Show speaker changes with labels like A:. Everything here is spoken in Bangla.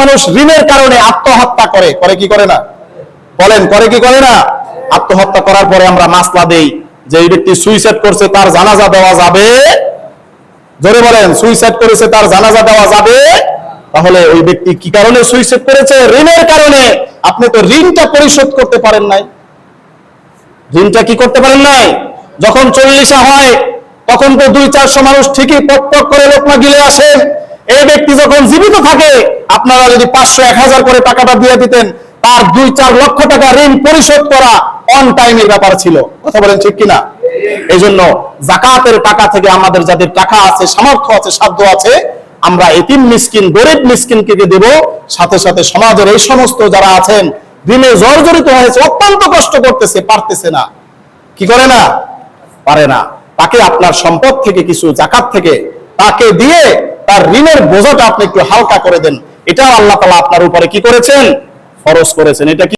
A: মানুষ ঋণের কারণে আত্মহত্যা করে, করে কি করে না? বলেন, করে কি করে না? আত্মহত্যা করার পরে আমরা মাসলা দেই যে এই ব্যক্তি সুইসাইড করছে, তার জানাজা দেওয়া যাবে? জোরে বলেন, সুইসাইড করেছে, তার জানাজা দেওয়া যাবে? তাহলে ওই ব্যক্তি কি কারণে সুইসাইড করেছে? ঋণের কারণে। আপনি তো ঋণটা পরিশোধ করতে পারেন নাই। ঋণটা কি করতে পারেন নাই? যখন 40 হয় তখন তো 200-400 মানুষ ঠিকই পক পক করে লোকমা গিলে আসেন। এই ব্যক্তি যখন জীবিত থাকে, আপনারা যদি 500-1000 করে টাকাটা দিয়ে দিতেন, তার 2-4 লক্ষ টাকা ঋণ পরিশোধ করা অন টাইমের ব্যাপার ছিল। কথা বলেন ঠিক কিনা? এই জন্য যাকাতের টাকা থেকে আমাদের যাদের টাকা আছে, সামর্থ্য আছে, সাধ্য আছে, আমরা এতিম মিসকিন, গরিব মিসকিনকে দেব। সাথে সাথে সমাজের এই সমস্ত যারা আছেন ঋণে জর্জরিত হয়েছে, অত্যন্ত কষ্ট করতেছে, পারতেছে না, কি করে না? পারে না, তাকে আপনার সম্পদ থেকে কিছু যাকাত থেকে তাকে দিয়ে তার ঋণের বোঝাটা আপনি একটু হালকা করে দেন। এটাও আল্লাহ তাআলা আপনার উপরে কি করেছেন? ফরজ করেছেন। এটা কি